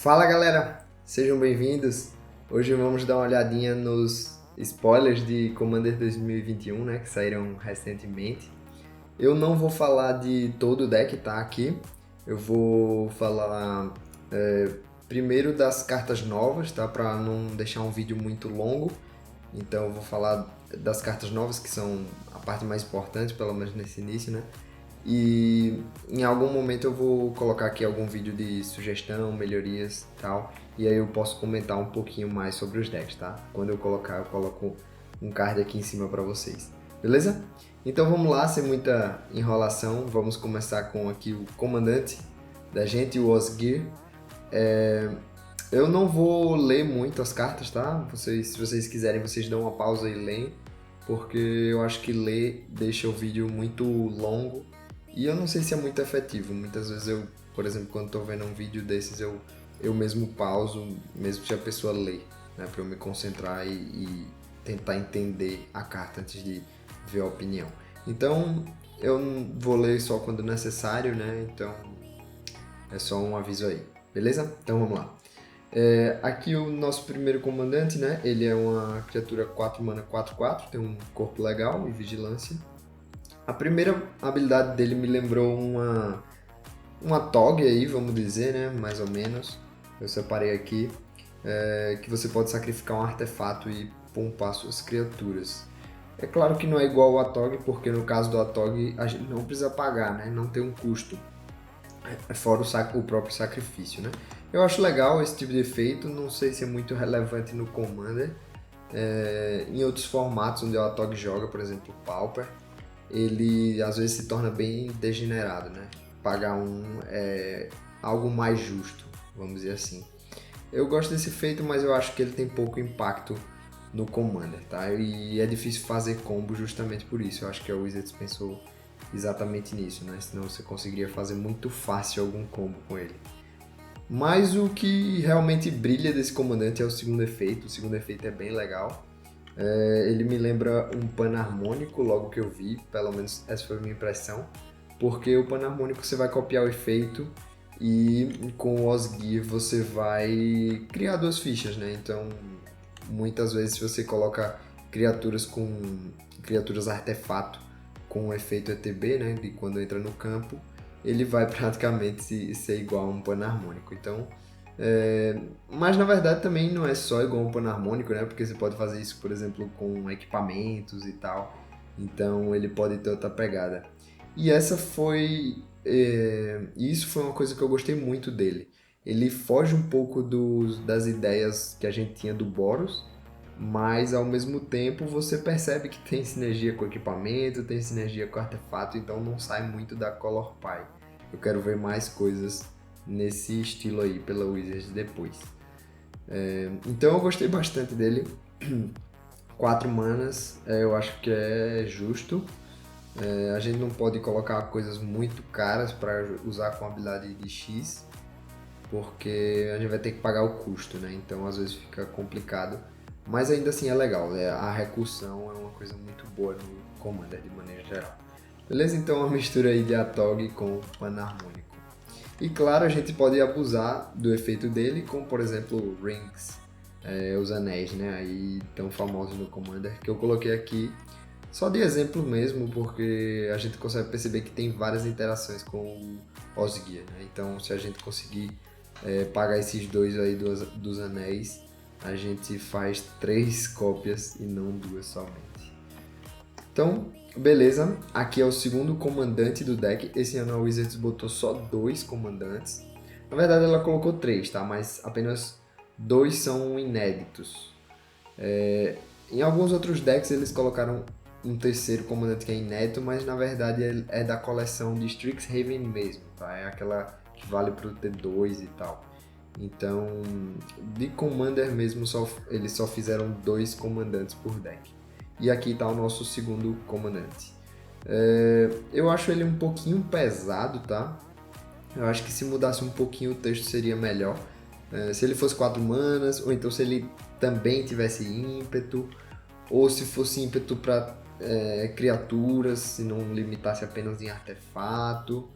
Fala galera, sejam bem-vindos. Hoje vamos dar uma olhadinha nos spoilers de Commander 2021, né, que saíram recentemente. Eu não vou falar de todo o deck, tá, aqui. Eu vou falar primeiro das cartas novas, tá, para não deixar um vídeo muito longo. Então eu vou falar das cartas novas, que são a parte mais importante, pelo menos nesse início, né? E em algum momento eu vou colocar aqui algum vídeo de sugestão, melhorias e tal. E aí eu posso comentar um pouquinho mais sobre os decks, tá? Quando eu colocar, eu coloco um card aqui em cima para vocês. Beleza? Então vamos lá, sem muita enrolação. Vamos começar com aqui o comandante da gente, o Osgir. Eu não vou ler muito as cartas, tá? Se vocês quiserem, vocês dão uma pausa e leem. Porque eu acho que ler deixa o vídeo muito longo e eu não sei se é muito efetivo. Muitas vezes eu, por exemplo, quando estou vendo um vídeo desses, eu mesmo pauso, mesmo que a pessoa lê, né, para eu me concentrar e tentar entender a carta antes de ver a opinião. Então, eu vou ler só quando necessário, né? Então, é só um aviso aí, beleza? Então, vamos lá. Aqui o nosso primeiro comandante, né? Ele é uma criatura 4 mana 4/4, tem um corpo legal e vigilância. A primeira habilidade dele me lembrou uma Tog aí, vamos dizer, né? Mais ou menos. Eu separei aqui. Que você pode sacrificar um artefato e poupar suas criaturas. É claro que não é igual ao Atog, porque no caso do Atog a gente não precisa pagar, né? Não tem um custo. Fora o próprio sacrifício, né? Eu acho legal esse tipo de efeito, não sei se é muito relevante no Commander. Em outros formatos onde o Atog joga, por exemplo, o Pauper, ele às vezes se torna bem degenerado, né? Pagar um é algo mais justo, vamos dizer assim. Eu gosto desse efeito, mas eu acho que ele tem pouco impacto no Commander, tá? E é difícil fazer combo justamente por isso. Eu acho que a Wizards pensou exatamente nisso, né? Senão você conseguiria fazer muito fácil algum combo com ele. Mas o que realmente brilha desse comandante é o segundo efeito. O segundo efeito é bem legal. Ele me lembra um panarmônico logo que eu vi, pelo menos essa foi a minha impressão. Porque o panarmônico você vai copiar o efeito e com o Osgir você vai criar duas fichas, né? Então, muitas vezes se você coloca criaturas artefato com o efeito ETB, né, de quando entra no campo, ele vai praticamente ser igual a um panarmônico. Então, mas na verdade também não é só igual a um panarmônico, né, porque você pode fazer isso, por exemplo, com equipamentos e tal. Então, ele pode ter outra pegada. E isso foi uma coisa que eu gostei muito dele. Ele foge um pouco das ideias que a gente tinha do Boros, mas ao mesmo tempo você percebe que tem sinergia com o equipamento, tem sinergia com o artefato, então não sai muito da Color Pie. Eu quero ver mais coisas nesse estilo aí pela Wizards depois. Então eu gostei bastante dele. 4 manas, eu acho que é justo. A gente não pode colocar coisas muito caras para usar com habilidade de X, porque a gente vai ter que pagar o custo, né? Então às vezes fica complicado. Mas ainda assim é legal, a recursão é uma coisa muito boa no Commander de maneira geral. Beleza? Então uma mistura aí de Atog com Panarmônico. E claro, a gente pode abusar do efeito dele com, por exemplo, Rings, os anéis, né? Aí tão famosos no Commander, que eu coloquei aqui só de exemplo mesmo, porque a gente consegue perceber que tem várias interações com o Osgir, né? Então se a gente conseguir pagar esses dois aí dos anéis, a gente faz 3 cópias e não 2 somente. Então, beleza. Aqui é o segundo comandante do deck. Esse ano a Wizards botou só 2 comandantes. Na verdade ela colocou 3, tá? Mas apenas 2 são inéditos. Em alguns outros decks eles colocaram um terceiro comandante que é inédito, mas na verdade é da coleção de Strixhaven mesmo, tá? É aquela que vale pro T2 e tal. Então, de Commander mesmo, eles só fizeram 2 comandantes por deck. E aqui está o nosso segundo comandante. Eu acho ele um pouquinho pesado, tá? Eu acho que se mudasse um pouquinho o texto seria melhor. Se ele fosse 4 manas, ou então se ele também tivesse ímpeto, ou se fosse ímpeto para criaturas, se não limitasse apenas em artefato.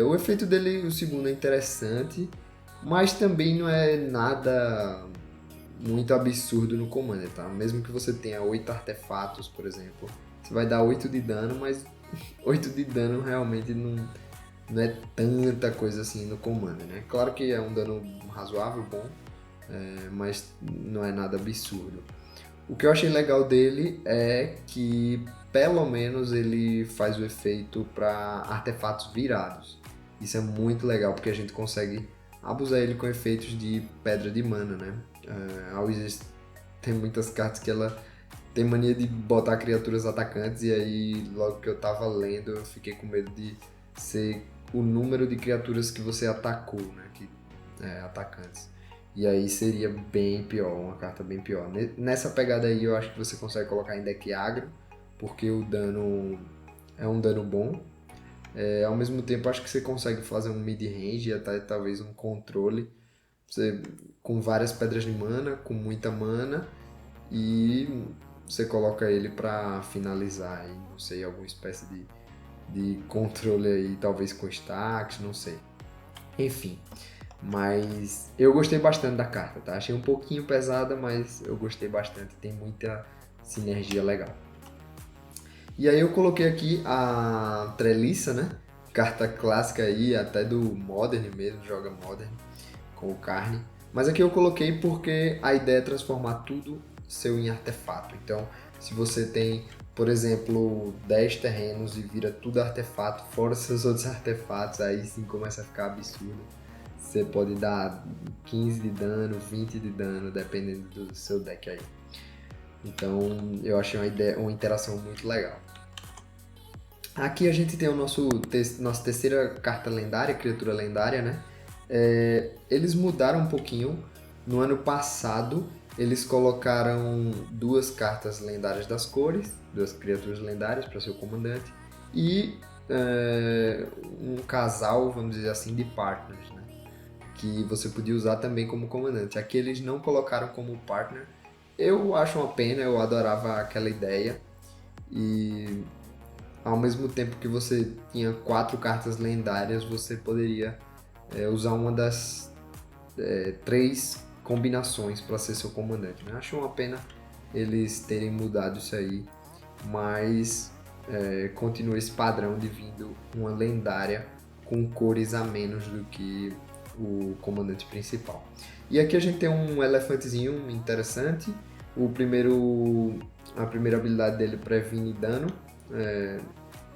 O efeito dele, o segundo, é interessante, mas também não é nada muito absurdo no Commander, tá? Mesmo que você tenha 8 artefatos, por exemplo, você vai dar 8 de dano, mas 8 de dano realmente não é tanta coisa assim no Commander, né? Claro que é um dano razoável, bom, mas não é nada absurdo. O que eu achei legal dele é que pelo menos ele faz o efeito para artefatos virados. Isso é muito legal porque a gente consegue abusar ele com efeitos de pedra de mana, né? A Wizards tem muitas cartas que ela tem mania de botar criaturas atacantes e aí logo que eu tava lendo eu fiquei com medo de ser o número de criaturas que você atacou, né? Atacantes. E aí seria bem pior, uma carta bem pior. Nessa pegada aí eu acho que você consegue colocar em deck agro, porque o dano é um dano bom. Ao mesmo tempo acho que você consegue fazer um mid-range e até talvez um controle. Você, com várias pedras de mana, com muita mana, e você coloca ele para finalizar aí, não sei, alguma espécie de controle aí, talvez com stacks, não sei. Enfim, mas eu gostei bastante da carta, tá? Achei um pouquinho pesada, mas eu gostei bastante, tem muita sinergia legal. E aí eu coloquei aqui a Treliça, né? Carta clássica aí, até do Modern mesmo, joga Modern com o Carne. Mas aqui eu coloquei porque a ideia é transformar tudo seu em artefato. Então, se você tem, por exemplo, 10 terrenos e vira tudo artefato, fora seus outros artefatos, aí sim começa a ficar absurdo. Você pode dar 15 de dano, 20 de dano, dependendo do seu deck aí. Então, eu achei uma interação muito legal. Aqui a gente tem o nossa terceira carta lendária, criatura lendária, né? Eles mudaram um pouquinho. No ano passado, eles colocaram 2 cartas lendárias das cores, 2 criaturas lendárias para seu comandante, e um casal, vamos dizer assim, de partners, né? Que você podia usar também como comandante. Aqui eles não colocaram como partner. Eu acho uma pena, eu adorava aquela ideia. E ao mesmo tempo que você tinha 4 cartas lendárias, você poderia usar uma das 3 combinações para ser seu comandante. Né? Acho uma pena eles terem mudado isso aí, mas continua esse padrão de vindo uma lendária com cores a menos do que o comandante principal. E aqui a gente tem um elefantezinho interessante. A primeira habilidade dele previne dano,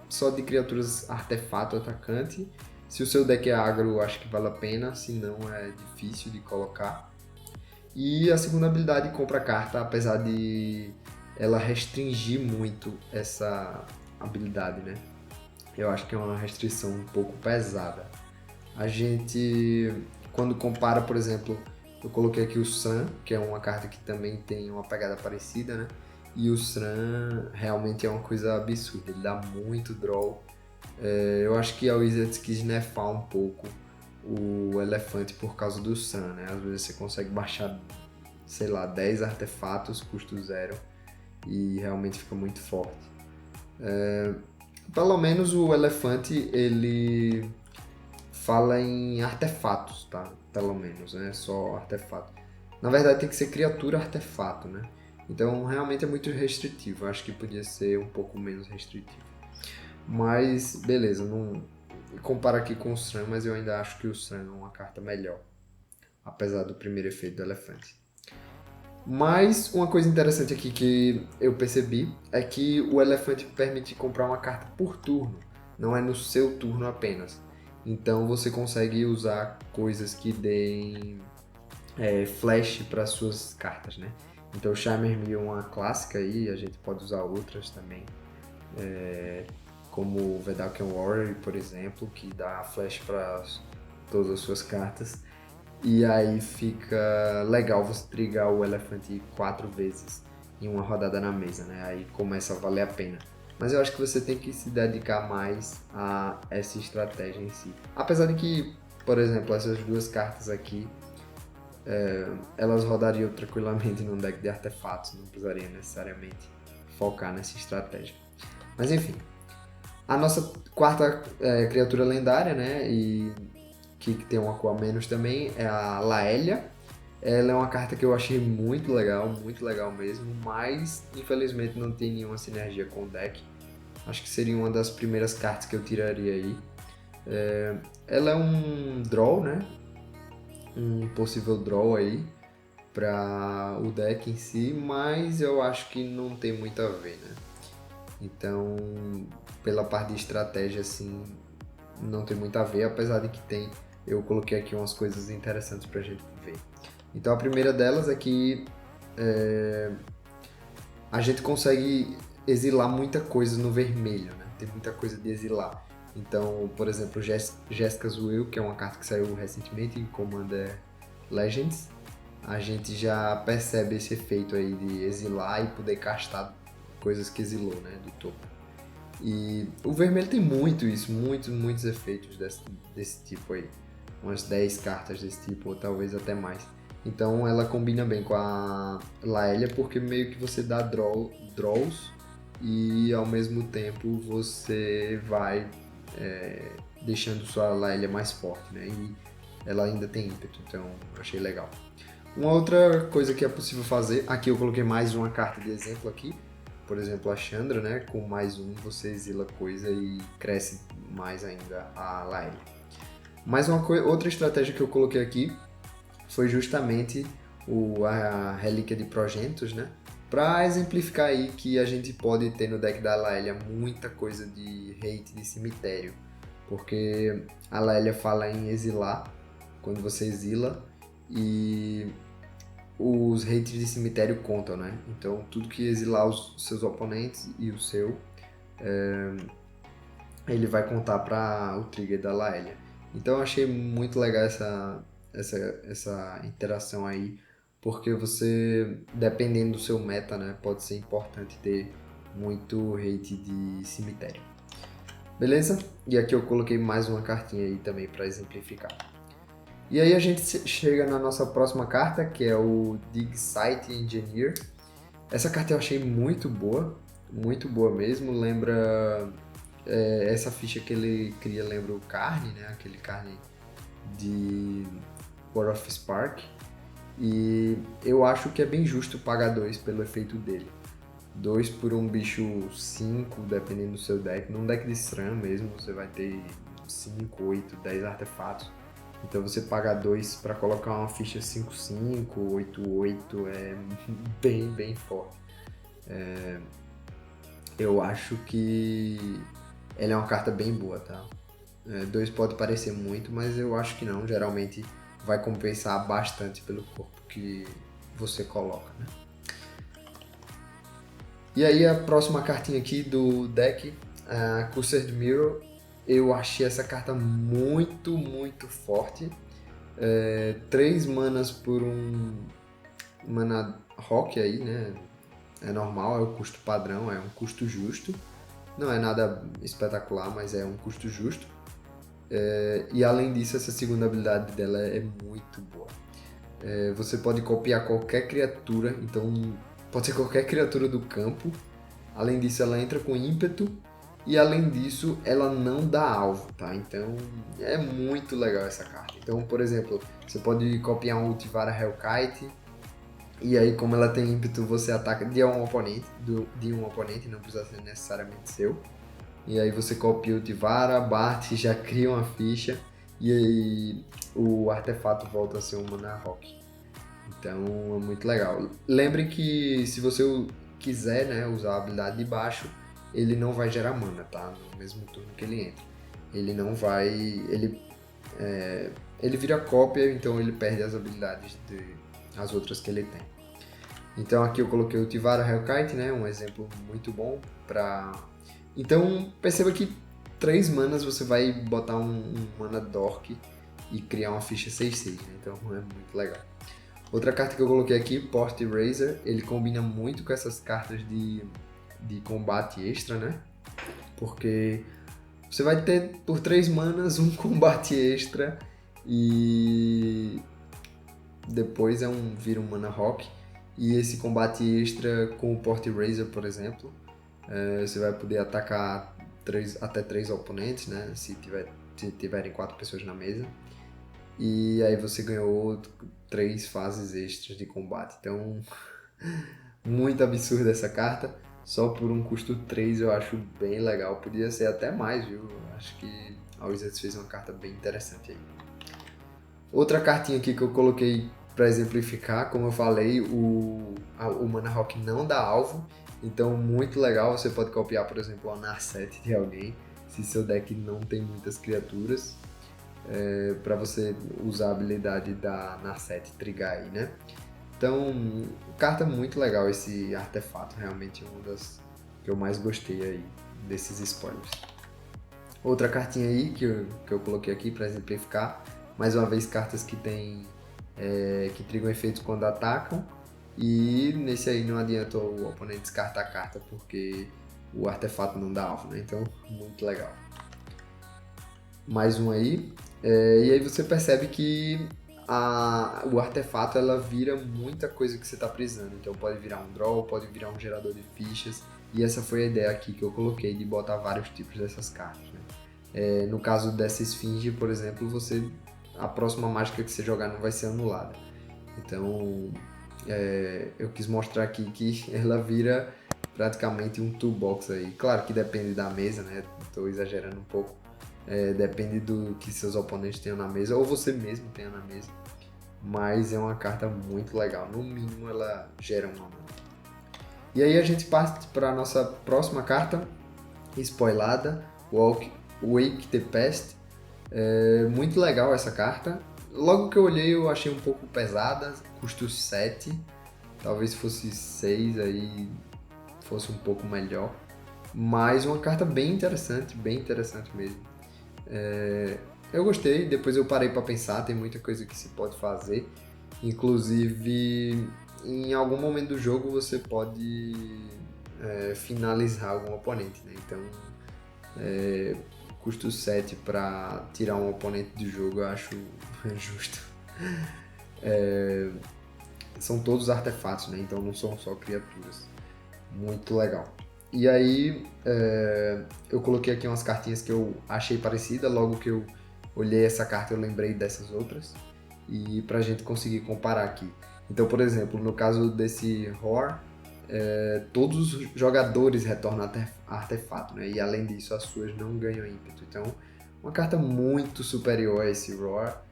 só de criaturas artefato atacante. Se o seu deck é agro, acho que vale a pena, se não é difícil de colocar. E a segunda habilidade compra carta, apesar de ela restringir muito essa habilidade, né? Eu acho que é uma restrição um pouco pesada. A gente, quando compara, por exemplo, eu coloquei aqui o Sun, que é uma carta que também tem uma pegada parecida, né? E o Sun realmente é uma coisa absurda, ele dá muito draw. Eu acho que a Wizards quis nerfar um pouco o elefante por causa do Sun, né? Às vezes você consegue baixar, sei lá, 10 artefatos, custo zero, e realmente fica muito forte. Pelo menos o elefante, ele fala em artefatos, tá? Pelo menos, né? Só artefato. Na verdade tem que ser criatura artefato, né? Então realmente é muito restritivo. Eu acho que podia ser um pouco menos restritivo. Mas beleza, não compara aqui com o Sun, mas eu ainda acho que o Sun é uma carta melhor, apesar do primeiro efeito do elefante. Mas uma coisa interessante aqui que eu percebi é que o elefante permite comprar uma carta por turno, não é no seu turno apenas. Então você consegue usar coisas que deem flash para suas cartas, né? Então o Charmer é uma clássica aí, a gente pode usar outras também, como o Vedalken Warrior, por exemplo, que dá flash para todas as suas cartas. E aí fica legal você trigar o elefante 4 vezes em uma rodada na mesa, né? Aí começa a valer a pena. Mas eu acho que você tem que se dedicar mais a essa estratégia em si. Apesar de que, por exemplo, essas 2 cartas aqui, elas rodariam tranquilamente num deck de artefatos, não precisaria necessariamente focar nessa estratégia. Mas enfim, a nossa quarta criatura lendária, né? E que tem uma cor a menos também, é a Laélia. Ela é uma carta que eu achei muito legal mesmo, mas infelizmente não tem nenhuma sinergia com o deck. Acho que seria uma das primeiras cartas que eu tiraria aí. Ela é um draw, né? Um possível draw aí para o deck em si, mas eu acho que não tem muito a ver, né? Então, pela parte de estratégia, assim, não tem muito a ver, apesar de que tem, eu coloquei aqui umas coisas interessantes pra gente ver. Então, a primeira delas é que a gente consegue exilar muita coisa no vermelho, né? Tem muita coisa de exilar. Então, por exemplo, Jessica's Will, que é uma carta que saiu recentemente em Commander Legends, a gente já percebe esse efeito aí de exilar e poder castar coisas que exilou, né, do topo. E o vermelho tem muito isso, muitos efeitos desse tipo aí. Umas 10 cartas desse tipo, ou talvez até mais. Então ela combina bem com a Laélia, porque meio que você dá draws e ao mesmo tempo você vai deixando sua Laélia mais forte, né? E ela ainda tem ímpeto, então eu achei legal. Uma outra coisa que é possível fazer, aqui eu coloquei mais uma carta de exemplo aqui, por exemplo a Chandra, né? Com mais um você exila coisa e cresce mais ainda a Laélia. Mas outra estratégia que eu coloquei aqui foi justamente a Relíquia de Progentos, né? Para exemplificar aí que a gente pode ter no deck da Laélia muita coisa de hate de cemitério, porque a Laélia fala em exilar, quando você exila, e os hates de cemitério contam, né? Então tudo que exilar os seus oponentes e o seu, ele vai contar para o trigger da Laélia. Então eu achei muito legal essa interação aí, porque você, dependendo do seu meta, né, pode ser importante ter muito hate de cemitério. Beleza? E aqui eu coloquei mais uma cartinha aí também para exemplificar. E aí a gente chega na nossa próxima carta, que é o Dig Site Engineer. Essa carta eu achei muito boa mesmo. Lembra essa ficha que ele cria, lembra o Carne, né? Aquele Carne de War of Spark. E eu acho que é bem justo pagar 2 pelo efeito dele. 2 por um bicho 5, dependendo do seu deck. Num deck de SRAM mesmo, você vai ter 5, 8, 10 artefatos. Então você pagar 2 para colocar uma ficha 5/5, 8/8 é bem forte. Eu acho que ela é uma carta bem boa, tá? 2 pode parecer muito, mas eu acho que não. Geralmente vai compensar bastante pelo corpo que você coloca, né? E aí a próxima cartinha aqui do deck, a Cursed Mirror, eu achei essa carta muito forte. 3 manas por um mana rock aí, né? É normal, é o custo padrão, é um custo justo. Não é nada espetacular, mas é um custo justo. E além disso, essa segunda habilidade dela é muito boa. Você pode copiar qualquer criatura, então pode ser qualquer criatura do campo. Além disso, ela entra com ímpeto. E além disso, ela não dá alvo, tá? Então é muito legal essa carta. Então, por exemplo, você pode copiar um Ultivara Hellkite. E aí, como ela tem ímpeto, você ataca de um oponente, não precisa ser necessariamente seu. E aí você copia o Ultivara, bate, já cria uma ficha. E aí o artefato volta a ser um Mana Rock. Então é muito legal. Lembre que se você quiser, né, usar a habilidade de baixo, ele não vai gerar mana, tá? No mesmo turno que ele entra. Ele não vai... Ele vira cópia, então ele perde as habilidades as outras que ele tem. Então aqui eu coloquei o Tivara Hellkite, né? Um exemplo muito bom para... Então perceba que 3 manas você vai botar um mana Dork e criar uma ficha 6/6, né? Então é muito legal. Outra carta que eu coloquei aqui, Port Eraser, ele combina muito com essas cartas de combate extra, né? Porque você vai ter por 3 manas um combate extra e depois vira um mana rock. E esse combate extra com o Port Eraser, por exemplo, você vai poder atacar até 3 oponentes, né? Se tiverem 4 pessoas na mesa. E aí você ganhou 3 fases extras de combate. Então, muito absurda essa carta. Só por um custo 3 eu acho bem legal. Podia ser até mais, viu? Acho que a Wizards fez uma carta bem interessante aí. Outra cartinha aqui que eu coloquei para exemplificar, como eu falei, o Mana Rock não dá alvo. Então, muito legal. Você pode copiar, por exemplo, a Narset de alguém, se seu deck não tem muitas criaturas, para você usar a habilidade da Narset trigar aí, né? Então, carta muito legal esse artefato, realmente uma das que eu mais gostei aí desses spoilers. Outra cartinha aí que eu coloquei aqui para exemplificar, mais uma vez cartas que que trigam efeitos quando atacam, e nesse aí não adianta o oponente descartar a carta porque o artefato não dá alvo, né? Então, muito legal. Mais um aí, e aí você percebe que o artefato ela vira muita coisa que você está precisando. Então pode virar um draw, pode virar um gerador de fichas. E essa foi a ideia aqui que eu coloquei de botar vários tipos dessas cartas. Né? No caso dessa esfinge, por exemplo, a próxima mágica que você jogar não vai ser anulada. Então eu quis mostrar aqui que ela vira praticamente um toolbox aí. Claro que depende da mesa, né? Estou exagerando um pouco. Depende do que seus oponentes tenham na mesa, ou você mesmo tenha na mesa. Mas é uma carta muito legal. No mínimo, ela gera uma mana. E aí a gente parte para a nossa próxima carta, spoilada, Wake the Past. Muito legal essa carta. Logo que eu olhei, eu achei um pouco pesada, custo 7. Talvez fosse 6, aí fosse um pouco melhor. Mas uma carta bem interessante mesmo. Eu gostei, depois eu parei para pensar, tem muita coisa que se pode fazer. Inclusive, em algum momento do jogo você pode finalizar algum oponente, né? Então, custo 7 para tirar um oponente do jogo eu acho justo. São todos artefatos, né? Então não são só criaturas. Muito legal. E aí, eu coloquei aqui umas cartinhas que eu achei parecida. Logo que eu olhei essa carta, eu lembrei dessas outras. E pra gente conseguir comparar aqui. Então, por exemplo, no caso desse Roar, todos os jogadores retornam artefato, né? E além disso, as suas não ganham ímpeto. Então, uma carta muito superior a esse Roar.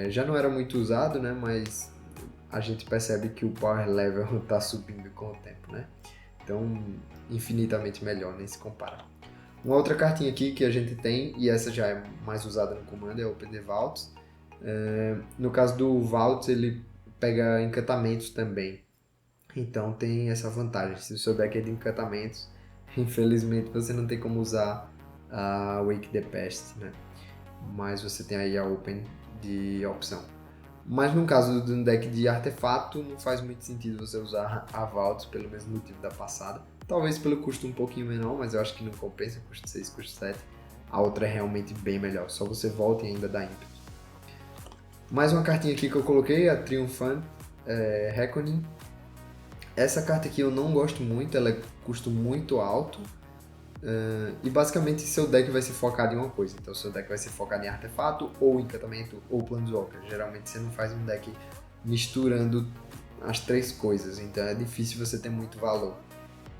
Já não era muito usado, né? Mas a gente percebe que o power level está subindo com o tempo, né? Então, infinitamente melhor, nem se compara. Uma outra cartinha aqui que a gente tem, e essa já é mais usada no comando, é o Open the Vaults. No caso do Vaults, ele pega encantamentos também. Então tem essa vantagem. Se o seu deck é de encantamentos, infelizmente você não tem como usar a Wake the Past, né? Mas você tem aí a Open de opção. Mas no caso de um deck de artefato, não faz muito sentido você usar a Vaults pelo mesmo motivo da passada. Talvez pelo custo um pouquinho menor, mas eu acho que não compensa, custo 6, custo 7. A outra é realmente bem melhor, só você volta e ainda dá ímpeto. Mais uma cartinha aqui que eu coloquei, a Triumphant Reckoning. Essa carta aqui eu não gosto muito, ela é custo muito alto. E basicamente seu deck vai se focar em uma coisa. Então seu deck vai se focar em artefato, ou encantamento, ou planeswalker. Geralmente você não faz um deck misturando as 3 coisas, então é difícil você ter muito valor.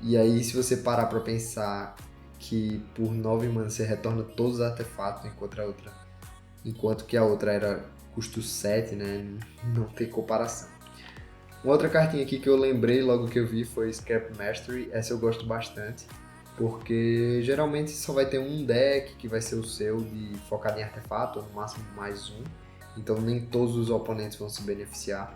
E aí se você parar pra pensar que por 9 mana você retorna todos os artefatos, enquanto que a outra era custo 7, né? Não tem comparação. Uma outra cartinha aqui que eu lembrei logo que eu vi foi Scrap Mastery. Essa eu gosto bastante, porque geralmente só vai ter um deck que vai ser o seu de focado em artefato, ou no máximo mais um. Então nem todos os oponentes vão se beneficiar.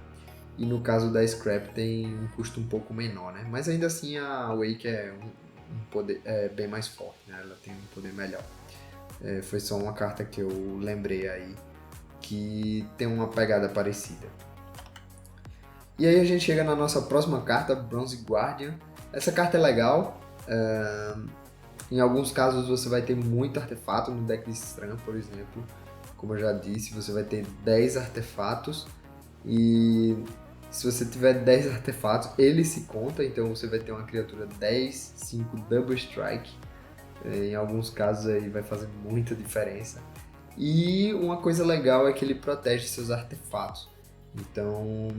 E no caso da Scrap tem um custo um pouco menor, né? Mas ainda assim a Wake é um poder bem mais forte, né? Ela tem um poder melhor. Foi só uma carta que eu lembrei aí que tem uma pegada parecida. E aí a gente chega na nossa próxima carta, Bronze Guardian. Essa carta é legal. Em alguns casos você vai ter muito artefato no deck de Stran, por exemplo. Como eu já disse, você vai ter 10 artefatos. E se você tiver 10 artefatos, ele se conta. Então você vai ter uma criatura 10, 5 Double Strike. Em alguns casos aí vai fazer muita diferença. E uma coisa legal é que ele protege seus artefatos. Então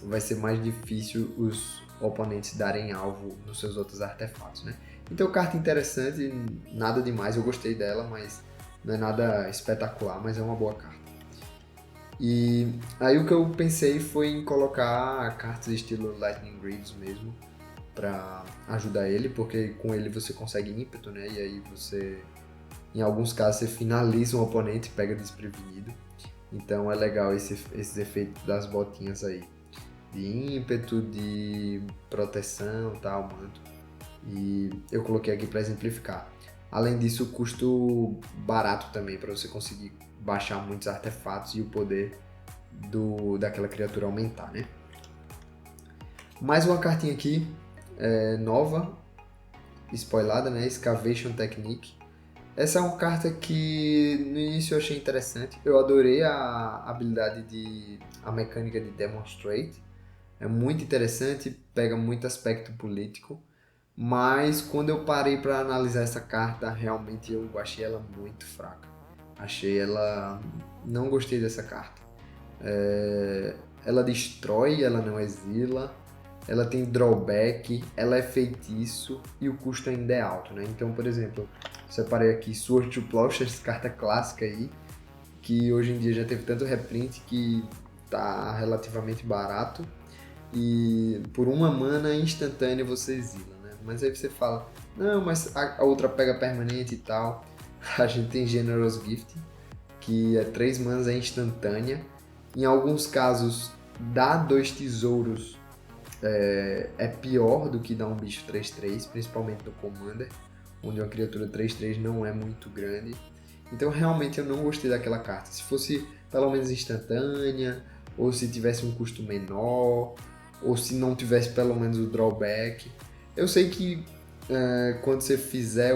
vai ser mais difícil os oponentes darem alvo nos seus outros artefatos, né? Então carta interessante, nada demais, eu gostei dela, mas não é nada espetacular, mas é uma boa carta. E aí o que eu pensei foi em colocar cartas estilo Lightning Greaves mesmo, para ajudar ele, porque com ele você consegue ímpeto, né? E aí você, em alguns casos, você finaliza um oponente e pega desprevenido. Então é legal esses efeitos das botinhas aí. De ímpeto, de proteção, tal, manto. E eu coloquei aqui para exemplificar. Além disso, custo barato também, para você conseguir baixar muitos artefatos e o poder daquela criatura aumentar, né? Mais uma cartinha aqui, nova, spoilada, né? Excavation Technique. Essa é uma carta que no início eu achei interessante. Eu adorei a habilidade a mecânica de Demonstrate. É muito interessante, pega muito aspecto político. Mas quando eu parei para analisar essa carta, realmente eu achei ela muito fraca. Achei ela. Não gostei dessa carta. Ela destrói, ela não exila. Ela tem drawback, ela é feitiço e o custo ainda é alto, né? Então, por exemplo, separei aqui Sword to Plowshares, carta clássica aí, que hoje em dia já teve tanto reprint que tá relativamente barato. E por uma mana instantânea você exila, né? Mas aí você fala, não, mas a outra pega permanente e tal. A gente tem Generous Gift, que é 3 manas, é instantânea. Em alguns casos, dá 2 tesouros é pior do que dar um bicho 3/3, principalmente no Commander, onde uma criatura 3/3 não é muito grande. Então realmente eu não gostei daquela carta. Se fosse pelo menos instantânea, ou se tivesse um custo menor, ou se não tivesse pelo menos o drawback. Eu sei que quando você fizer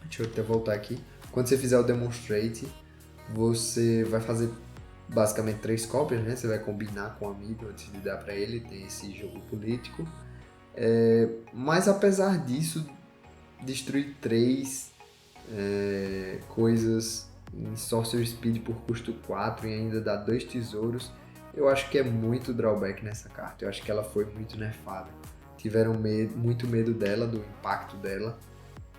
Deixa eu até voltar aqui. Quando você fizer o Demonstrate, você vai fazer basicamente 3 cópias, né? Você vai combinar com o amigo antes de dar para ele, tem esse jogo político. Mas apesar disso, destruir 3 coisas em Sorcerer Speed por custo 4 e ainda dar 2 tesouros, eu acho que é muito drawback nessa carta. Eu acho que ela foi muito nerfada. Tiveram muito medo dela, do impacto dela,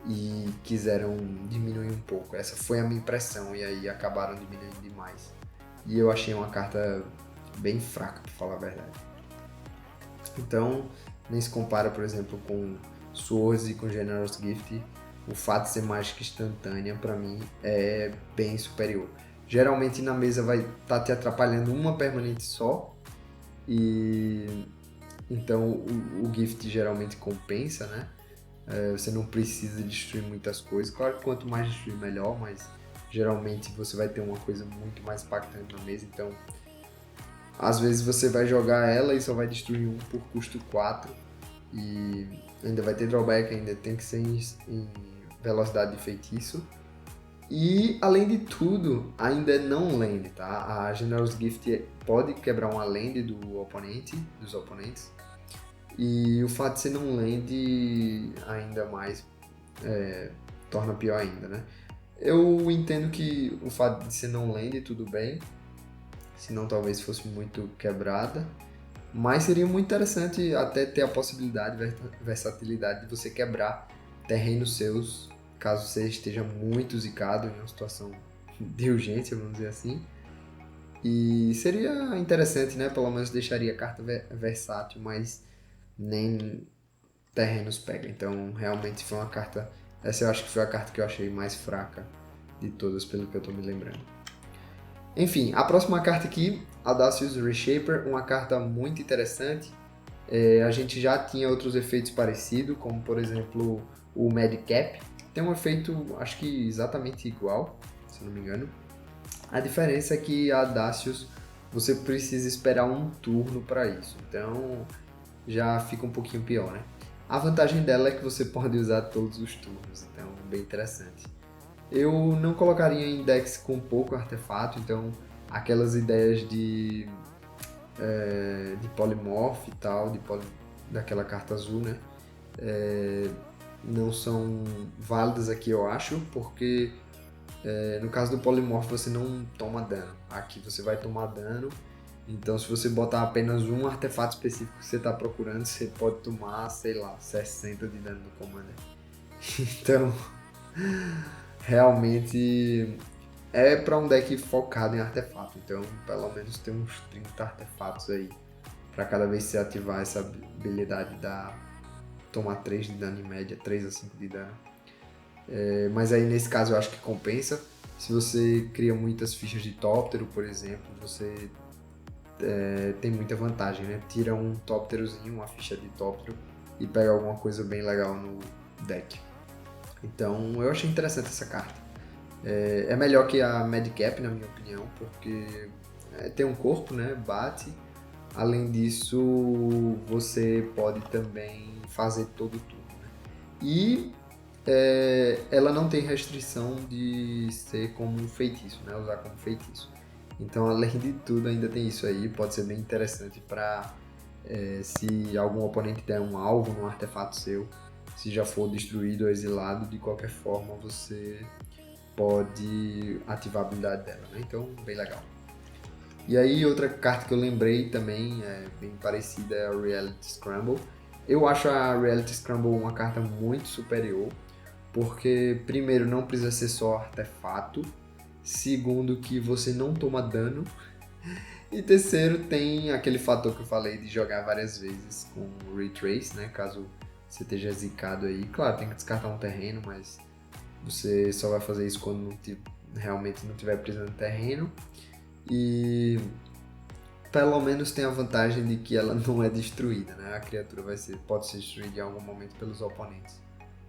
e quiseram diminuir um pouco. Essa foi a minha impressão, e aí acabaram diminuindo demais. E eu achei uma carta bem fraca, pra falar a verdade. Então, nem se compara, por exemplo, com Swords e com Generous Gift. O fato de ser mágica instantânea, pra mim, é bem superior. Geralmente na mesa vai estar te atrapalhando uma permanente só, e então o Gift geralmente compensa, né? Você não precisa destruir muitas coisas. Claro que quanto mais destruir, melhor, mas geralmente você vai ter uma coisa muito mais impactante na mesa, então às vezes você vai jogar ela e só vai destruir um por custo 4 e ainda vai ter drawback, ainda tem que ser em velocidade de feitiço. E além de tudo, ainda é não land, tá? A Generous Gift pode quebrar uma land dos oponentes. E o fato de ser não land ainda mais torna pior ainda, né? Eu entendo que o fato de ser não land tudo bem, senão talvez fosse muito quebrada, mas seria muito interessante até ter a possibilidade, versatilidade de você quebrar terrenos seus, caso você esteja muito zicado em uma situação de urgência, vamos dizer assim. E seria interessante, né? Pelo menos deixaria a carta versátil, mas nem terrenos pega. Então, realmente foi uma carta... Essa eu acho que foi a carta que eu achei mais fraca de todas, pelo que eu tô me lembrando. Enfim, a próxima carta aqui, Audacious Reshaper, uma carta muito interessante. A gente já tinha outros efeitos parecidos, como por exemplo o Madcap. Tem um efeito, acho que exatamente igual, se não me engano. A diferença é que a Audacious você precisa esperar um turno para isso, então já fica um pouquinho pior, né? A vantagem dela é que você pode usar todos os turnos, então bem interessante. Eu não colocaria em decks com pouco artefato, então aquelas ideias de polymorph e tal, daquela carta azul, né? Não são válidas aqui, eu acho, porque No caso do Polymorph você não toma dano. Aqui você vai tomar dano. Então se você botar apenas um artefato específico que você está procurando, você pode tomar, sei lá, 60 de dano no Commander. Então, realmente é para um deck focado em artefato. Então, pelo menos tem uns 30 artefatos aí para cada vez que você ativar essa habilidade da tomar 3 de dano em média, 3 a 5 de dano. Mas aí nesse caso eu acho que compensa. Se você cria muitas fichas de Tóptero, por exemplo, você tem muita vantagem, né? Tira um Tópterozinho, uma ficha de Tóptero e pega alguma coisa bem legal no deck. Então eu achei interessante essa carta. É melhor que a Madcap, na minha opinião, porque tem um corpo, né? Bate. Além disso, você pode também fazer todo o turno. Né? E ela não tem restrição de ser como um feitiço, né? Usar como feitiço. Então, além de tudo, ainda tem isso aí. Pode ser bem interessante para se algum oponente der um alvo num artefato seu, se já for destruído ou exilado, de qualquer forma você pode ativar a habilidade dela, né? Então, bem legal. E aí, outra carta que eu lembrei também, bem parecida, é a Reality Scramble. Eu acho a Reality Scramble uma carta muito superior, porque, primeiro, não precisa ser só artefato, segundo, que você não toma dano, e terceiro, tem aquele fator que eu falei de jogar várias vezes com Retrace, né? Caso você esteja zicado aí. Claro, tem que descartar um terreno, mas você só vai fazer isso quando realmente não estiver precisando de terreno. E pelo menos tem a vantagem de que ela não é destruída, né? A criatura pode ser destruída em algum momento pelos oponentes.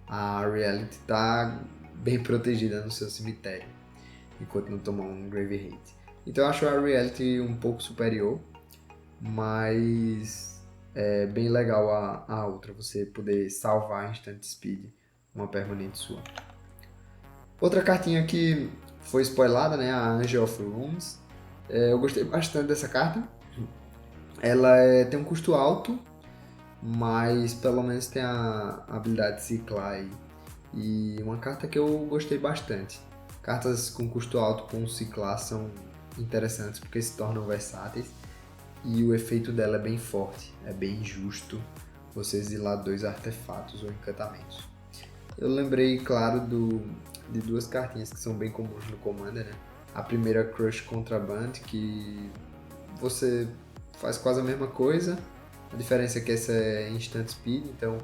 A Reality está bem protegida no seu cemitério, enquanto não tomar um Grave Hate. Então eu acho a Reality um pouco superior, mas é bem legal a outra, você poder salvar Instant Speed, uma permanente sua. Outra cartinha que foi spoilada, né? A Angel of Runes. Eu gostei bastante dessa carta. Ela tem um custo alto, mas pelo menos tem a habilidade de ciclar aí. E uma carta que eu gostei bastante. Cartas com custo alto com ciclar são interessantes porque se tornam versáteis e o efeito dela é bem forte, é bem justo você exilar 2 artefatos ou encantamentos. Eu lembrei, claro, de 2 cartinhas que são bem comuns no Commander, né? A primeira, Crush Contraband, que você faz quase a mesma coisa, a diferença é que essa é Instant Speed, então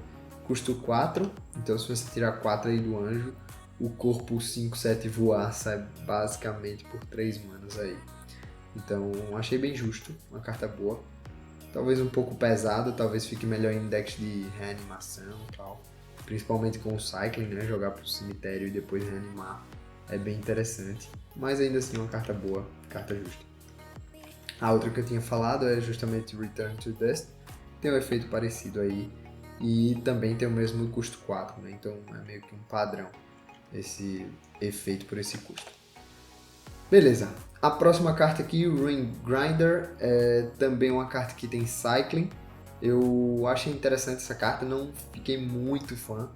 custo 4, então se você tirar 4 aí do anjo, o corpo 5, 7 voar sai basicamente por 3 manas aí. Então achei bem justo, uma carta boa. Talvez um pouco pesado, talvez fique melhor em decks de reanimação e tal. Principalmente com o Cycling, né? Jogar pro cemitério e depois reanimar é bem interessante. Mas ainda assim uma carta boa, carta justa. A outra que eu tinha falado é justamente Return to Dust. Tem um efeito parecido aí. E também tem o mesmo custo 4, né? Então é meio que um padrão esse efeito por esse custo. Beleza. A próxima carta aqui, o Ring Grinder, é também uma carta que tem Cycling. Eu achei interessante essa carta, não fiquei muito fã,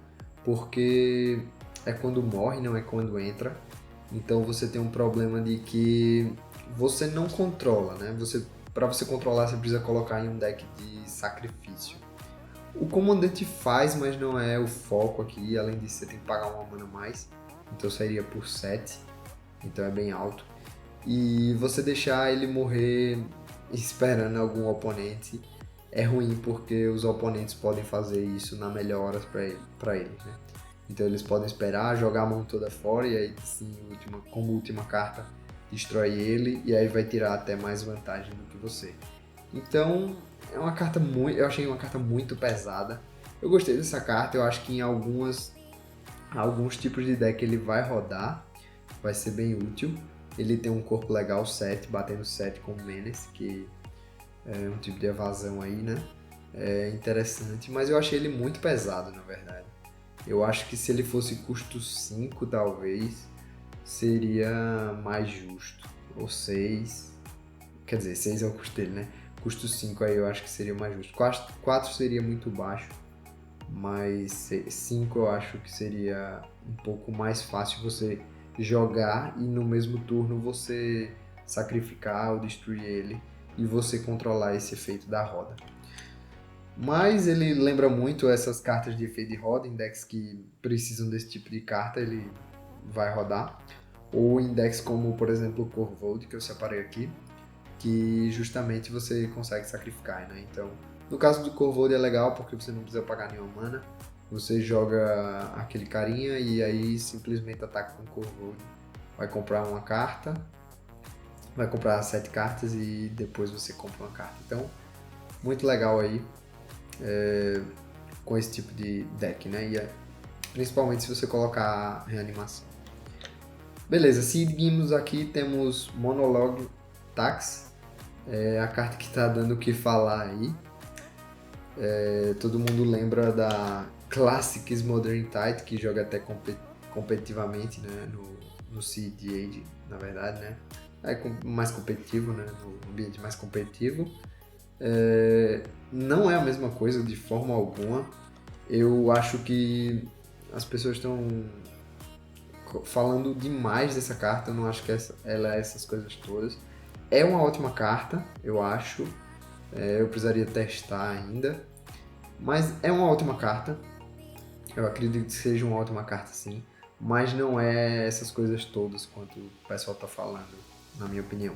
porque é quando morre, não é quando entra. Então você tem um problema de que você não controla, né? Para você controlar, você precisa colocar em um deck de sacrifício. O comandante faz, mas não é o foco aqui. Além disso, você tem que pagar uma mana a mais. Então sairia por 7. Então é bem alto. E você deixar ele morrer esperando algum oponente é ruim, porque os oponentes podem fazer isso na melhor hora para eles, né? Então eles podem esperar, jogar a mão toda fora e aí sim, como última carta, destrói ele e aí vai tirar até mais vantagem do que você. Então é uma carta eu achei uma carta muito pesada. Eu gostei dessa carta, eu acho que em alguns tipos de deck ele vai rodar, vai ser bem útil. Ele tem um corpo legal 7, batendo 7 com Menace, que é um tipo de evasão aí, né? É interessante, mas eu achei ele muito pesado, na verdade. Eu acho que se ele fosse custo 5, talvez, seria mais justo. Ou 6. Quer dizer, 6 é o custo dele, né? Custo 5 aí eu acho que seria mais justo. 4 seria muito baixo, mas 5 eu acho que seria um pouco mais fácil você jogar e no mesmo turno você sacrificar ou destruir ele e você controlar esse efeito da roda. Mas ele lembra muito essas cartas de efeito de roda, em decks que precisam desse tipo de carta, ele vai rodar. Ou em decks como, por exemplo, o Corvold, que eu separei aqui, que justamente você consegue sacrificar, né? Então, no caso do Corvold é legal porque você não precisa pagar nenhuma mana, você joga aquele carinha e aí simplesmente ataca com o Corvold. Vai comprar uma carta, vai comprar 7 cartas e depois você compra uma carta. Então, muito legal aí com esse tipo de deck, né? E principalmente se você colocar reanimação. Beleza, seguimos aqui, temos Monologue Tax, a carta que está dando o que falar aí. Todo mundo lembra da Classics Modern Tide, que joga até competitivamente, né? No Seed Age, na verdade, né? Mais competitivo, né? No ambiente mais competitivo. Não é a mesma coisa de forma alguma. Eu acho que as pessoas estão falando demais dessa carta. Eu não acho que ela é essas coisas todas. É uma ótima carta, eu acho. Eu precisaria testar ainda. Mas é uma ótima carta. Eu acredito que seja uma ótima carta, sim. Mas não é essas coisas todas quanto o pessoal está falando, na minha opinião.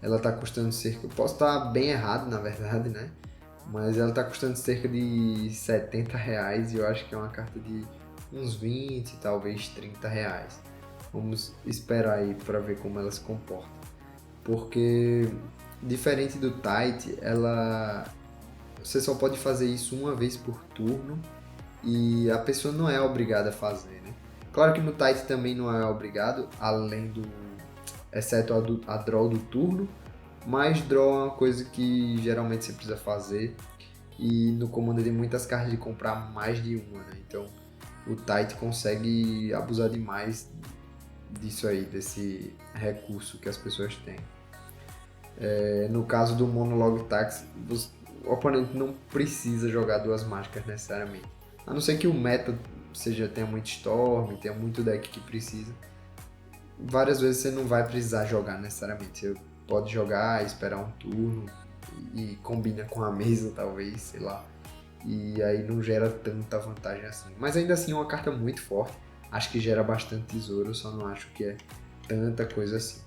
Ela está custando cerca... Eu posso estar bem errado, na verdade, né? Mas ela está custando cerca de R$ 70 e eu acho que é uma carta de uns 20, talvez R$ 30. Vamos esperar aí para ver como ela se comporta. Porque, diferente do Tite, você só pode fazer isso uma vez por turno e a pessoa não é obrigada a fazer, né? Claro que no Tite também não é obrigado, exceto a draw do turno, mas draw é uma coisa que geralmente você precisa fazer e no Commander tem muitas cartas de comprar mais de uma, né? Então o Tite consegue abusar demais disso aí, desse recurso que as pessoas têm. No caso do Monologue Tax, o oponente não precisa jogar duas mágicas necessariamente. A não ser que o meta tenha muito Storm, tenha muito deck que precisa. Várias vezes você não vai precisar jogar necessariamente. Você pode jogar, esperar um turno e combina com a mesa, talvez, sei lá. E aí não gera tanta vantagem assim. Mas ainda assim é uma carta muito forte. Acho que gera bastante tesouro, só não acho que é tanta coisa assim.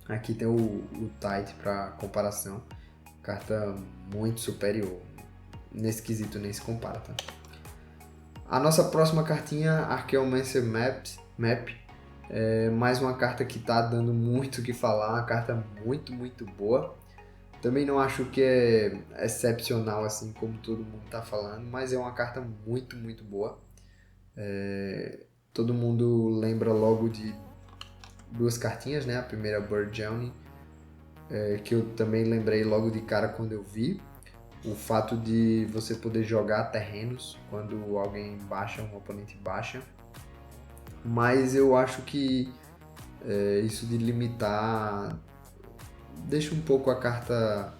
Aqui tem o Tite para comparação. Carta muito superior. Nesse quesito nem se compara, tá? A nossa próxima cartinha, Archaeomancer Map. É mais uma carta que tá dando muito o que falar. Uma carta muito, muito boa. Também não acho que é excepcional assim como todo mundo tá falando, mas é uma carta muito, muito boa. Todo mundo lembra logo de duas cartinhas, né? A primeira Burgeoning, que eu também lembrei logo de cara quando eu vi. O fato de você poder jogar terrenos quando alguém baixa, um oponente baixa. Mas eu acho que isso de limitar deixa um pouco a carta...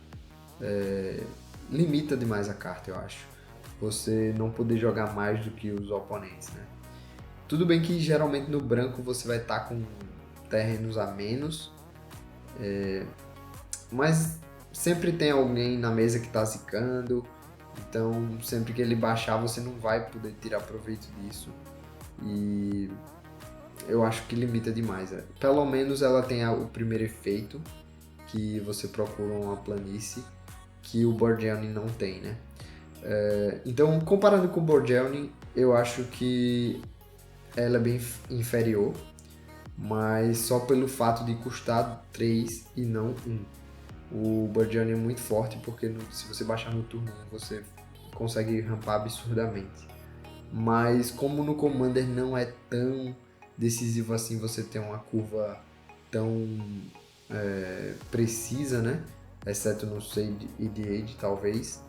limita demais a carta, eu acho. Você não poder jogar mais do que os oponentes, né? Tudo bem que geralmente no branco você vai estar com terrenos a menos, mas sempre tem alguém na mesa que está zicando, então sempre que ele baixar você não vai poder tirar proveito disso. E eu acho que limita demais. Pelo menos ela tem o primeiro efeito, que você procura uma planície, que o Bordelni não tem, né? Então, comparando com o Bordelni, eu acho que ela é bem inferior, mas só pelo fato de custar 3 e não 1. O Bordelni é muito forte porque se você baixar no turno 1 você consegue rampar absurdamente. Mas como no Commander não é tão decisivo assim você ter uma curva tão precisa, né? Exceto no Seed e The Age, talvez.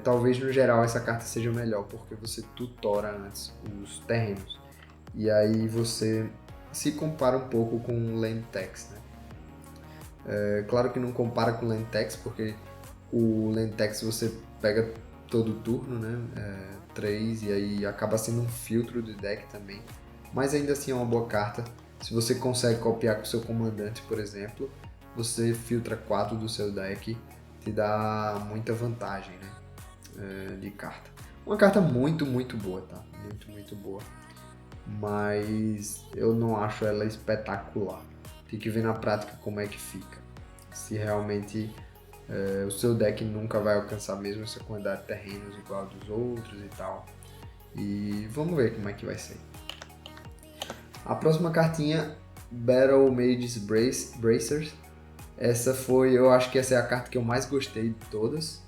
Talvez no geral essa carta seja melhor porque você tutora antes os terrenos. E aí você se compara um pouco com o Landtex, né? Claro que não compara com o Landtex porque o Landtex você pega todo turno, né? 3 e aí acaba sendo um filtro do deck também. Mas ainda assim é uma boa carta. Se você consegue copiar com o seu comandante, por exemplo, você filtra 4 do seu deck, te dá muita vantagem, né? De carta. Uma carta muito, muito boa, tá? Muito, muito boa. Mas eu não acho ela espetacular. Tem que ver na prática como é que fica. Se realmente o seu deck nunca vai alcançar mesmo essa quantidade de terrenos igual dos outros e tal. E vamos ver como é que vai ser. A próxima cartinha, Battle Mages Bracers. Essa foi, eu acho que essa é a carta que eu mais gostei de todas.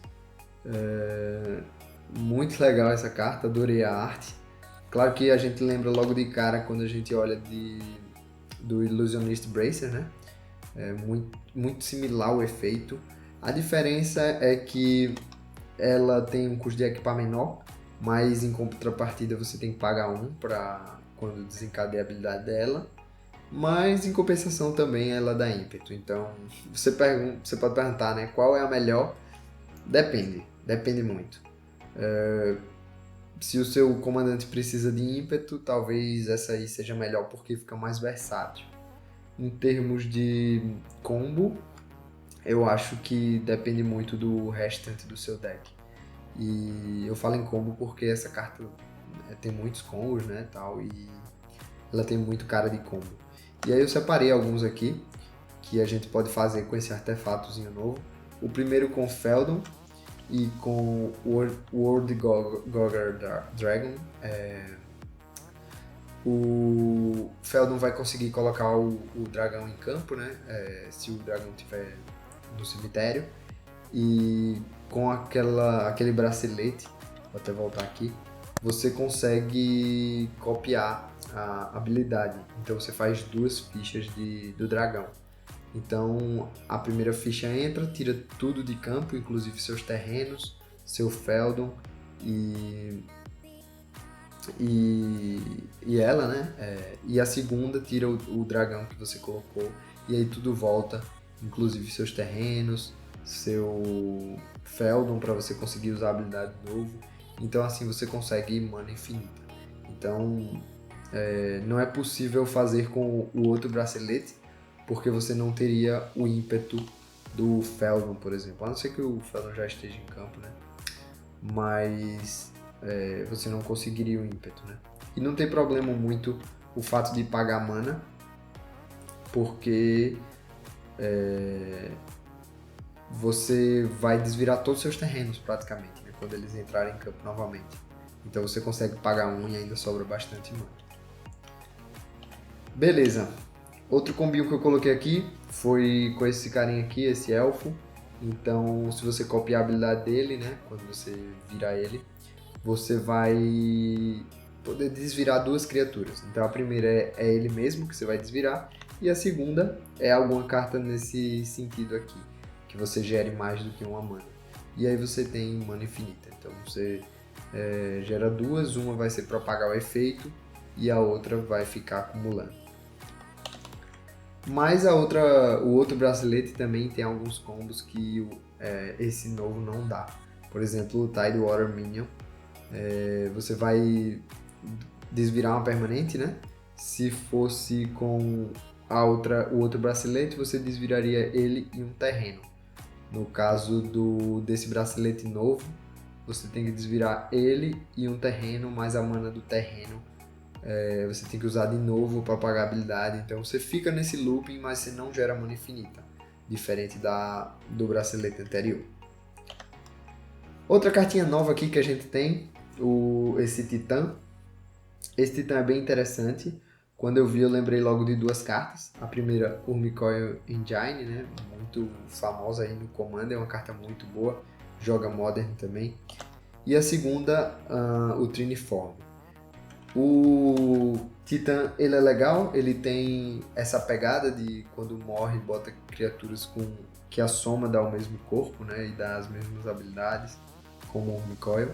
Muito legal essa carta, adorei a arte. Claro que a gente lembra logo de cara quando a gente olha do Illusionist Bracer, né? É muito, muito similar o efeito. A diferença é que ela tem um custo de equipar menor, mas em contrapartida você tem que pagar um para quando desencadeia a habilidade dela. Mas em compensação também ela dá ímpeto. Então você pode perguntar, né? Qual é a melhor? Depende muito. Se o seu comandante precisa de ímpeto, talvez essa aí seja melhor porque fica mais versátil. Em termos de combo, eu acho que depende muito do restante do seu deck. E eu falo em combo porque essa carta tem muitos combos, né, tal, e ela tem muito cara de combo. E aí eu separei alguns aqui que a gente pode fazer com esse artefatozinho novo. O primeiro com Feldon e com o World Gogger Dragon. O Feldon vai conseguir colocar o dragão em campo, né? Se o dragão estiver no cemitério. E com aquele bracelete, vou até voltar aqui, você consegue copiar a habilidade. Então você faz 2 fichas do dragão. Então a primeira ficha entra, tira tudo de campo, inclusive seus terrenos, seu Feldon e ela, né? E a segunda tira o dragão que você colocou e aí tudo volta, inclusive seus terrenos, seu Feldon para você conseguir usar a habilidade de novo. Então assim você consegue mana infinita. Então não é possível fazer com o outro bracelete porque você não teria o ímpeto do Feldon, por exemplo. A não ser que o Feldon já esteja em campo, né? Mas você não conseguiria o ímpeto, né? E não tem problema muito o fato de pagar mana, porque você vai desvirar todos os seus terrenos praticamente, né? Quando eles entrarem em campo novamente. Então você consegue pagar um e ainda sobra bastante mana. Beleza. Outro combinho que eu coloquei aqui foi com esse carinha aqui, esse elfo. Então, se você copiar a habilidade dele, né, quando você virar ele, você vai poder desvirar 2 criaturas. Então, a primeira é ele mesmo que você vai desvirar, e a segunda é alguma carta nesse sentido aqui, que você gere mais do que uma mana. E aí você tem mana infinita. Então, você gera 2, uma vai ser para pagar o efeito e a outra vai ficar acumulando. Mas o outro bracelete também tem alguns combos que esse novo não dá. Por exemplo, o Tidewater Minion. Você vai desvirar uma permanente, né? Se fosse com o outro bracelete, você desviraria ele e um terreno. No caso desse bracelete novo, você tem que desvirar ele e um terreno, mais a mana do terreno. Você tem que usar de novo para pagar a habilidade, então você fica nesse looping, mas você não gera mana infinita, diferente do bracelete anterior. Outra cartinha nova aqui que a gente tem, esse Titã. Esse Titã é bem interessante. Quando eu vi, eu lembrei logo de 2 cartas. A primeira, Urmicoil Engine, né? Muito famosa aí no Commander, é uma carta muito boa, joga Modern também. E a segunda, o Triniform. O Titã, ele é legal, ele tem essa pegada de quando morre, bota criaturas que a soma dá o mesmo corpo, né, e dá as mesmas habilidades, como o Urmicoil.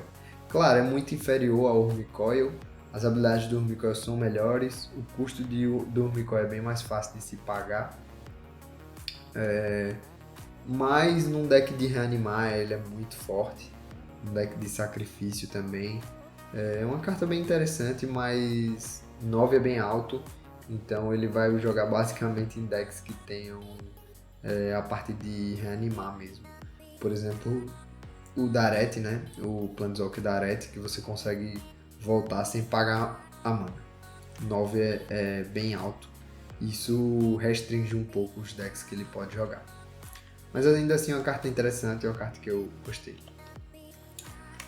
Claro, é muito inferior ao Urmicoil, as habilidades do Urmicoil são melhores, o custo do Urmicoil é bem mais fácil de se pagar, mas num deck de reanimar ele é muito forte, num deck de sacrifício também. É uma carta bem interessante, mas 9 é bem alto Então ele vai jogar basicamente em decks que tenham a parte de reanimar mesmo. Por exemplo, o Darete, né? O Planeswalker Darete, que você consegue voltar sem pagar a mana. 9 é bem alto. Isso restringe um pouco os decks que ele pode jogar. Mas ainda assim é uma carta interessante, é uma carta que eu gostei.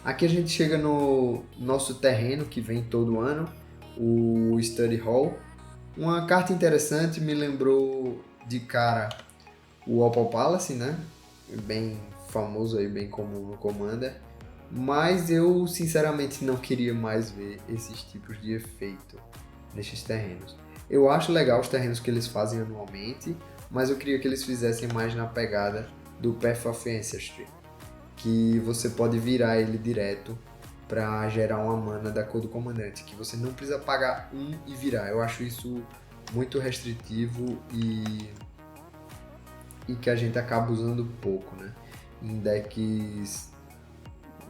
Aqui a gente chega no nosso terreno, que vem todo ano, o Study Hall. Uma carta interessante, me lembrou de cara o Opal Palace, né? Bem famoso aí, bem comum no Commander. Mas eu sinceramente não queria mais ver esses tipos de efeito nesses terrenos. Eu acho legal os terrenos que eles fazem anualmente, mas eu queria que eles fizessem mais na pegada do Path of Ancestry, que você pode virar ele direto para gerar uma mana da cor do comandante, que você não precisa pagar um e virar. Eu acho isso muito restritivo e que a gente acaba usando pouco, né? Em decks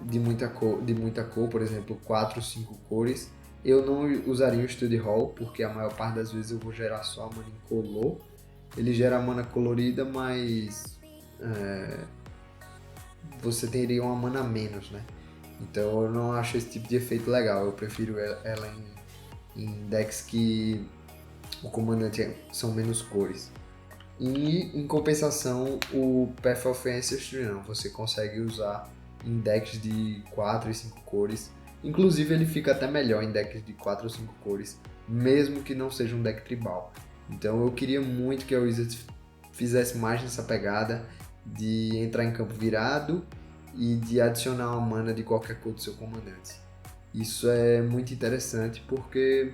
de muita cor, por exemplo, 4 ou 5 cores, eu não usaria o Study Hall, porque a maior parte das vezes eu vou gerar só a mana incolor. Ele gera a mana colorida, mas você teria uma mana a menos, né? Então eu não acho esse tipo de efeito legal. Eu prefiro ela em decks que o comandante são menos cores. E em compensação, o Path of Ancestry não, você consegue usar em decks de 4 e 5 cores. Inclusive ele fica até melhor em decks de 4 ou 5 cores, mesmo que não seja um deck tribal. Então eu queria muito que a Wizards fizesse mais nessa pegada de entrar em campo virado e de adicionar uma mana de qualquer cor do seu comandante. Isso é muito interessante porque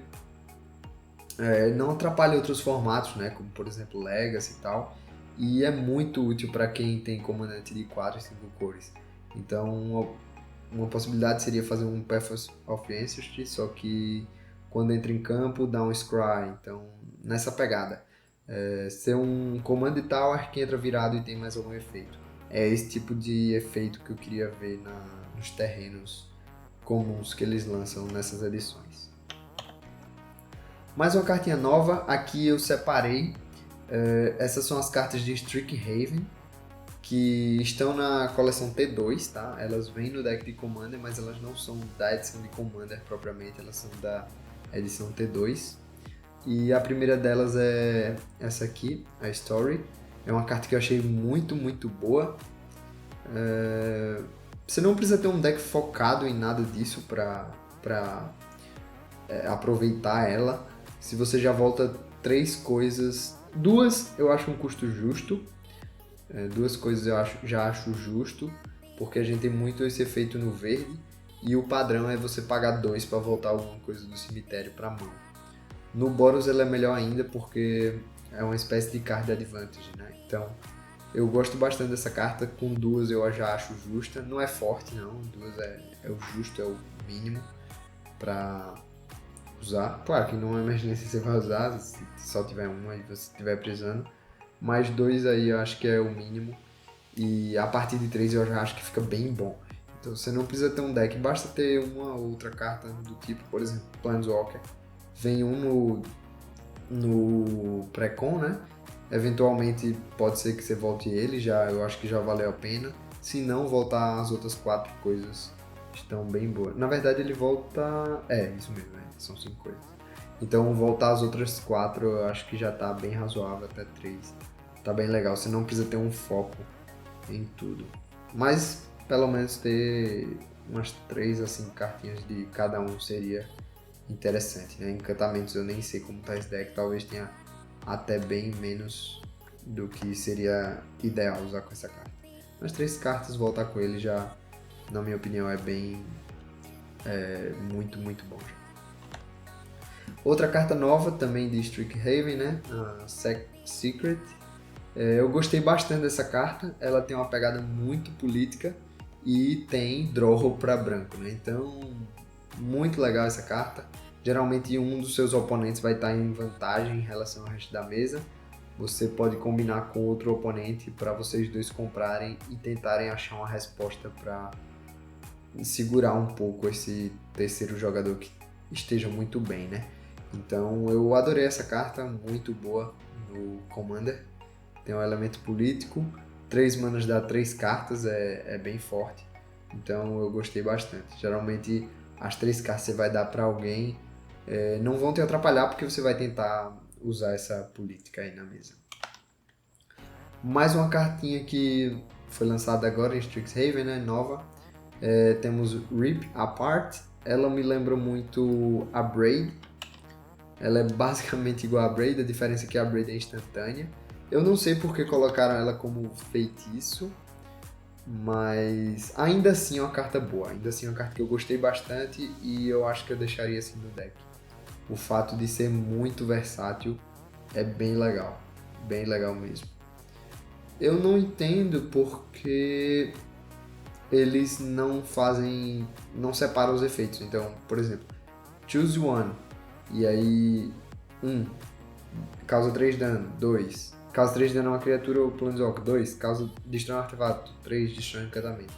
não atrapalha outros formatos, né, como por exemplo Legacy e tal, e é muito útil para quem tem comandante de 4 e 5 cores. Então uma possibilidade seria fazer um Path of Ancestry, só que quando entra em campo dá um Scry, então nessa pegada. Ser um Command Tower que entra virado e tem mais algum efeito. É esse tipo de efeito que eu queria ver nos terrenos comuns que eles lançam nessas edições. Mais uma cartinha nova, aqui eu separei. Essas são as cartas de Strixhaven, que estão na coleção T2, tá? Elas vêm no deck de Commander, mas elas não são da edição de Commander propriamente, elas são da edição T2. E a primeira delas é essa aqui, a Story. É uma carta que eu achei muito, muito boa. Você não precisa ter um deck focado em nada disso para aproveitar ela. Se você já volta 3 coisas, 2 eu acho um custo justo. 2 coisas eu já acho justo, porque a gente tem muito esse efeito no verde. E o padrão é você pagar 2 para voltar alguma coisa do cemitério para mão. No Boros ela é melhor ainda porque é uma espécie de card advantage, né? Então eu gosto bastante dessa carta, com 2 eu já acho justa, não é forte não, 2 é o justo, é o mínimo para usar. Claro que numa emergência você vai usar, se só tiver uma e você estiver precisando, mas 2 aí eu acho que é o mínimo e a partir de 3 eu já acho que fica bem bom. Então você não precisa ter um deck, basta ter uma outra carta do tipo, por exemplo, Planeswalker. Vem um no pré-con, né? Eventualmente pode ser que você volte ele, eu acho que já valeu a pena. Se não, voltar as outras 4 coisas estão bem boas. Na verdade ele volta... isso mesmo, são 5 coisas. Então voltar as outras 4 eu acho que já tá bem razoável, até 3. Tá bem legal, você não precisa ter um foco em tudo. Mas pelo menos ter umas 3 assim, cartinhas de cada um seria interessante, né? Encantamentos eu nem sei como tá esse deck, talvez tenha até bem menos do que seria ideal usar com essa carta. Mas 3 cartas voltar com ele já, na minha opinião, é bem muito, muito bom. Outra carta nova também de Strixhaven, né? A Secret. Eu gostei bastante dessa carta, ela tem uma pegada muito política e tem draw para branco, né? Então, muito legal essa carta. Geralmente um dos seus oponentes vai estar em vantagem em relação ao resto da mesa. Você pode combinar com outro oponente para vocês dois comprarem e tentarem achar uma resposta para segurar um pouco esse terceiro jogador que esteja muito bem, né? Então eu adorei essa carta, muito boa no Commander. Tem um elemento político, 3 manas dá 3 cartas, é bem forte. Então eu gostei bastante. Geralmente as 3 cartas você vai dar para alguém, não vão te atrapalhar porque você vai tentar usar essa política aí na mesa. Mais uma cartinha que foi lançada agora em Strixhaven, né, nova. Temos Rip Apart. Ela me lembra muito a Braid. Ela é basicamente igual a Braid, a diferença é que a Braid é instantânea. Eu não sei porque colocaram ela como feitiço, mas ainda assim é uma carta boa. Ainda assim é uma carta que eu gostei bastante e eu acho que eu deixaria assim no deck. O fato de ser muito versátil é bem legal mesmo. Eu não entendo porque eles não separam os efeitos. Então, por exemplo, choose one, e aí 1, causa 3 dano, 2, causa 3 dano a uma criatura ou planeswalker, 2, causa destrói um artefato, 3, destrói um encantamento.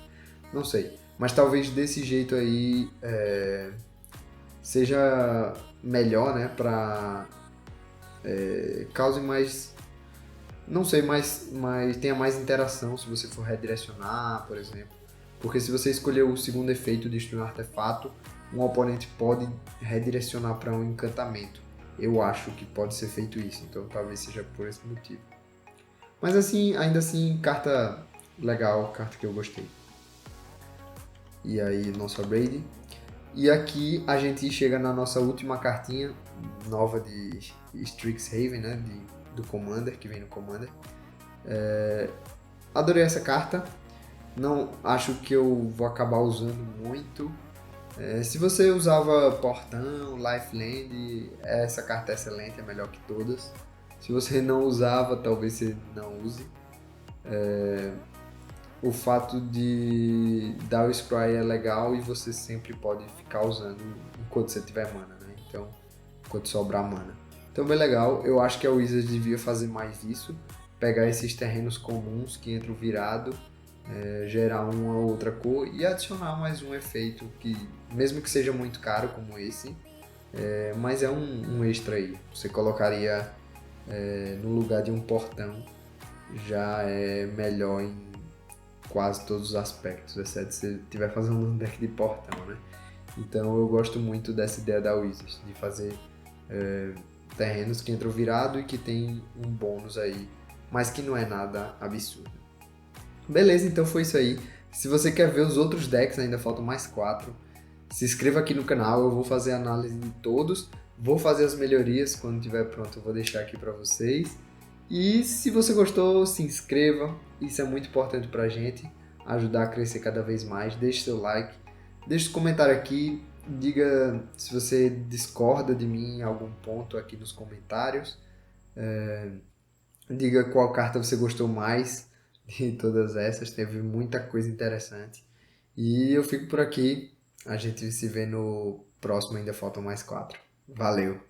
Não sei, mas talvez desse jeito aí seja melhor, né, pra cause mais, não sei, tenha mais interação se você for redirecionar, por exemplo. Porque se você escolher o segundo efeito, destruir um artefato, um oponente pode redirecionar para um encantamento. Eu acho que pode ser feito isso, então talvez seja por esse motivo. Mas assim, ainda assim, carta legal, carta que eu gostei. E aí, nosso Brady. E aqui a gente chega na nossa última cartinha nova de Strixhaven, né? Do Commander, que vem no Commander. Adorei essa carta. Não acho que eu vou acabar usando muito. Se você usava Portão, Lifeland, essa carta é excelente, é melhor que todas. Se você não usava, talvez você não use. O fato de dar o spray é legal e você sempre pode ficar usando enquanto você tiver mana, né? Então, enquanto sobrar mana. Então, bem legal. Eu acho que a Wizards devia fazer mais isso. Pegar esses terrenos comuns que entram virado, gerar uma ou outra cor e adicionar mais um efeito que, mesmo que seja muito caro como esse, mas é um extra aí. Você colocaria no lugar de um portão, já é melhor em quase todos os aspectos, exceto se você estiver fazendo um deck de portão, né? Então eu gosto muito dessa ideia da Wizards, de fazer terrenos que entram virado e que tem um bônus aí, mas que não é nada absurdo. Beleza, então foi isso aí. Se você quer ver os outros decks, ainda faltam mais 4. Se inscreva aqui no canal, eu vou fazer análise de todos. Vou fazer as melhorias, quando estiver pronto eu vou deixar aqui para vocês. E se você gostou, se inscreva, isso é muito importante pra gente, ajudar a crescer cada vez mais. Deixe seu like, deixe seu comentário aqui, diga se você discorda de mim em algum ponto aqui nos comentários. Diga qual carta você gostou mais de todas essas, teve muita coisa interessante. E eu fico por aqui, a gente se vê no próximo, ainda faltam mais 4. Valeu!